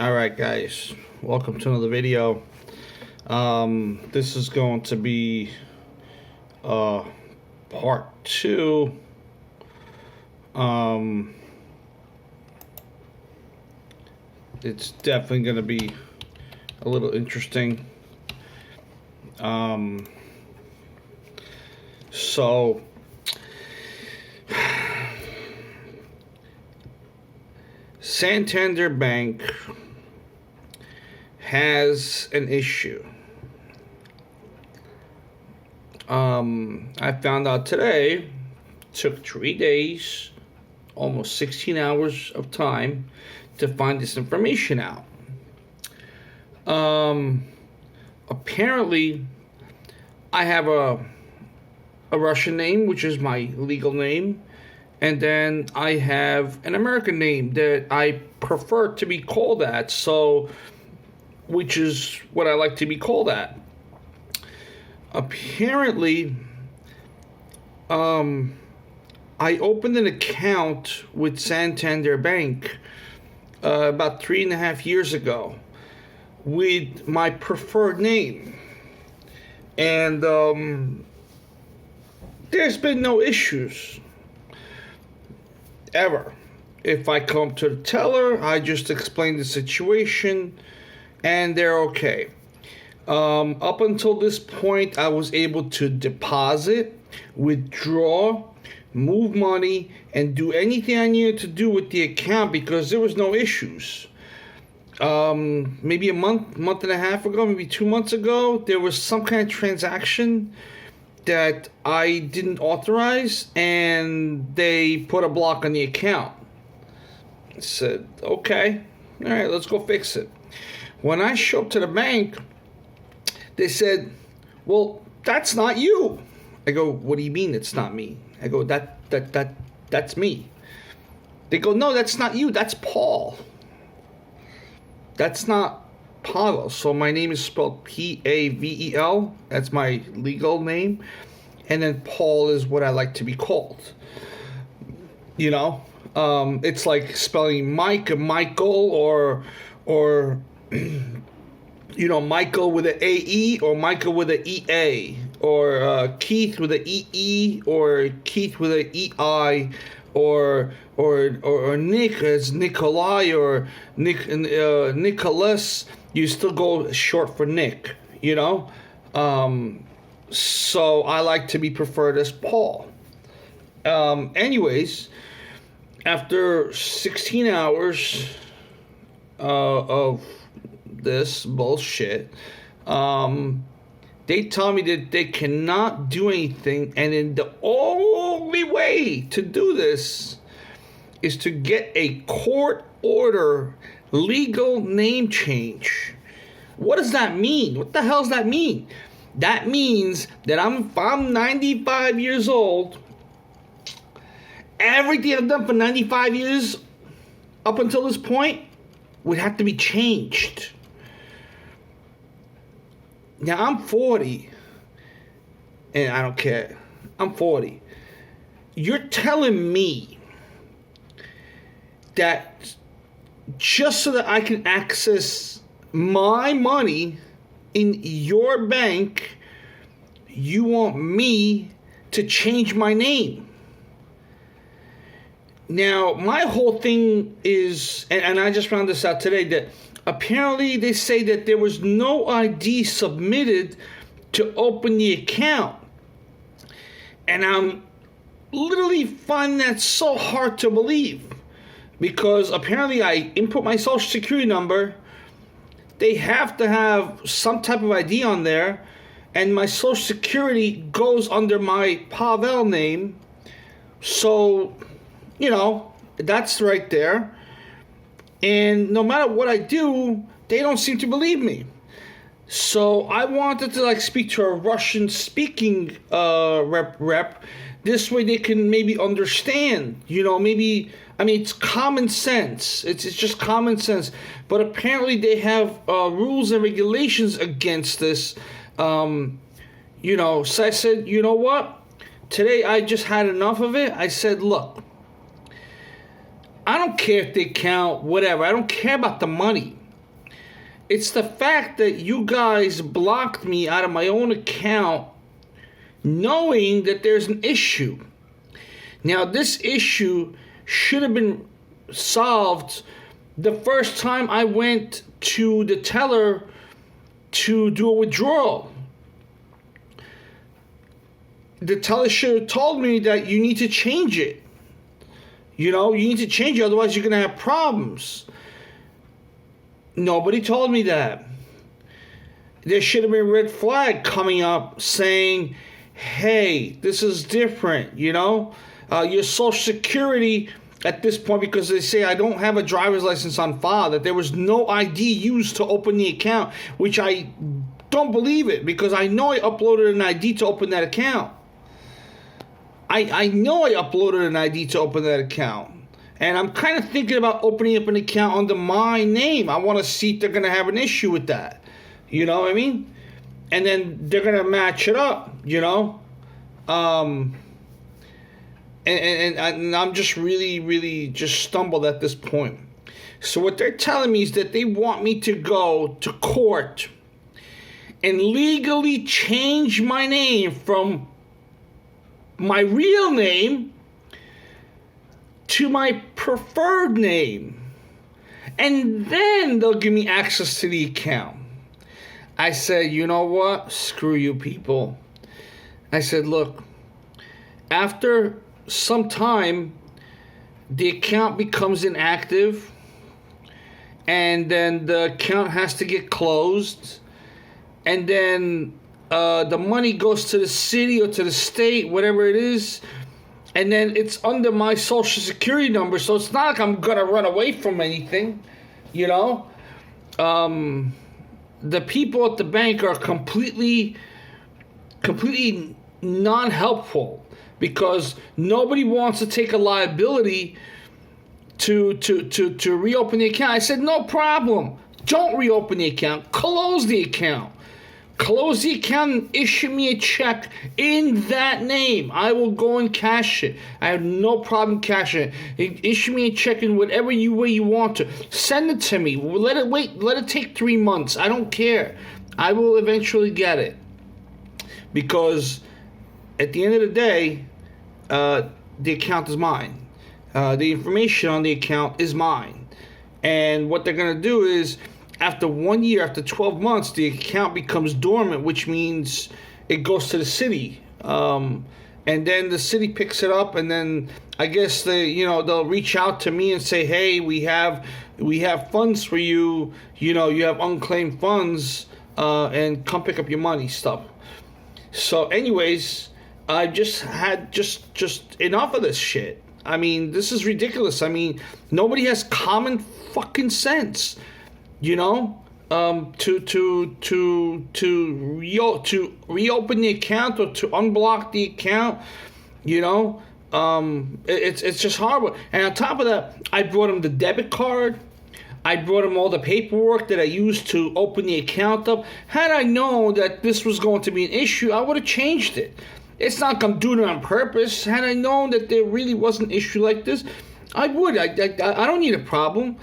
Alright guys, welcome to another video. This is going to be part 2. It's definitely going to be a little interesting. So Santander Bank has an issue. I found out today. Took 3 days, almost 16 hours of time to find this information out. Apparently, I have a Russian name, which is my legal name, and then I have an American name that I prefer to be called at, which is what I like to be called at. Apparently, I opened an account with Santander Bank about 3.5 years ago with my preferred name. And there's been no issues ever. If I come to the teller, I just explain the situation and they're okay. Up until this point, I was able to deposit, withdraw, move money, and do anything I needed to do with the account because there was no issues. Maybe a month and a half ago, maybe 2 months ago, there was some kind of transaction that I didn't authorize, and they put a block on the account. I said, okay, all right, let's go fix it. When I show up to the bank, they said, well, that's not you. I go, what do you mean it's not me? I go, that's me. They go, no, that's not you, that's Paul. That's not Pavel. So my name is spelled Pavel. That's my legal name. And then Paul is what I like to be called. You know? It's like spelling Mike and Michael or you know, Michael with an AE or Michael with an EA, or Keith with an EE or Keith with an EI, or Nick as Nikolai, or Nicholas. You still go short for Nick, you know? So I like to be preferred as Paul. Anyways, after 16 hours of this bullshit, they tell me that they cannot do anything, and then the only way to do this is to get a court order legal name change. What does that mean? What the hell does that mean? That means that if I'm 95 years old, everything I've done for 95 years up until this point would have to be changed. Now, I'm 40, and I don't care. I'm 40. You're telling me that just so that I can access my money in your bank, you want me to change my name? Now, my whole thing is, and I just found this out today, that apparently they say that there was no ID submitted to open the account. And I'm literally finding that so hard to believe, because apparently I input my social security number. They have to have some type of ID on there, and my social security goes under my Pavel name. So, you know, that's right there. And no matter what I do, they don't seem to believe me. So I wanted to speak to a Russian speaking rep. This way they can maybe understand, you know, maybe, I mean, it's common sense. It's just common sense. But apparently they have rules and regulations against this. You know, so I said, you know what? Today I just had enough of it. I said, look, I don't care if they count whatever. I don't care about the money. It's the fact that you guys blocked me out of my own account knowing that there's an issue. Now, this issue should have been solved the first time I went to the teller to do a withdrawal. The teller should have told me that you need to change it. You need to change it, otherwise you're going to have problems. Nobody told me that. There should have been a red flag coming up saying, hey, this is different, your Social Security at this point, because they say I don't have a driver's license on file, that there was no ID used to open the account, which I don't believe it, because I know I uploaded an ID to open that account. I know I uploaded an ID to open that account. And I'm kind of thinking about opening up an account under my name. I want to see if they're going to have an issue with that. You know what I mean? And then they're going to match it up, And I'm just really just stumbled at this point. So what they're telling me is that they want me to go to court and legally change my name from my real name to my preferred name. And then they'll give me access to the account. I said, you know what? Screw you people. I said, look, after some time, the account becomes inactive, and then the account has to get closed, and then the money goes to the city or to the state, whatever it is, and then it's under my Social Security number, so it's not like I'm gonna run away from anything, The people at the bank are completely non-helpful, because nobody wants to take a liability to reopen the account. I said, no problem. Don't reopen the account. Close the account. Close the account and issue me a check in that name. I will go and cash it. I have no problem cashing it. Issue me a check in whatever way you want to. Send it to me. Let it take 3 months. I don't care. I will eventually get it. Because at the end of the day, the account is mine. The information on the account is mine. And what they're going to do is, after 1 year, after 12 months, the account becomes dormant, which means it goes to the city. And then the city picks it up, and then I guess they'll reach out to me and say, hey, we have funds for you. You have unclaimed funds, and come pick up your money stuff. So anyways, I just had just enough of this shit. I mean, this is ridiculous. I mean, nobody has common fucking sense, to reopen the account or to unblock the account. It's just horrible. And on top of that, I brought him the debit card. I brought him all the paperwork that I used to open the account up. Had I known that this was going to be an issue, I would have changed it. It's not like I'm doing it on purpose. Had I known that there really was an issue like this, I would. I don't need a problem,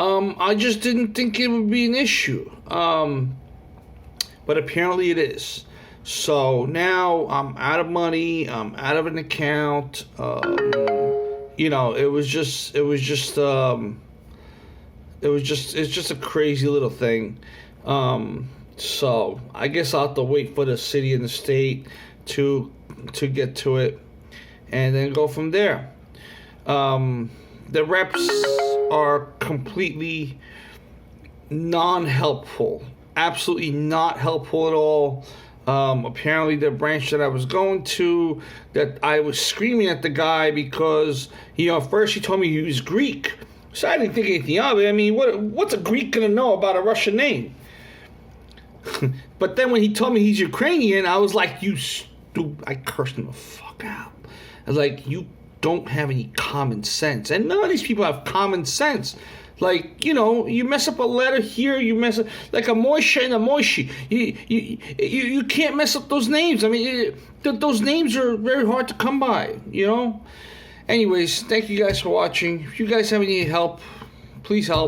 I just didn't think it would be an issue. But apparently it is. So now I'm out of money. I'm out of an account. It's just a crazy little thing. So I guess I'll have to wait for the city and the state to get to it, and then go from there. The reps are completely non-helpful, absolutely not helpful at all. Apparently the branch that I was going to, that I was screaming at the guy because, first he told me he was Greek. So I didn't think anything of it. I mean, what's a Greek going to know about a Russian name? But then when he told me he's Ukrainian, I was like, you stupid. I cursed him the fuck out. I was like, you don't have any common sense. And none of these people have common sense. Like, you mess up a letter here, you mess up, like a Moshe and a Moishi. You can't mess up those names. I mean, those names are very hard to come by, Anyways, thank you guys for watching. If you guys have any help, please help.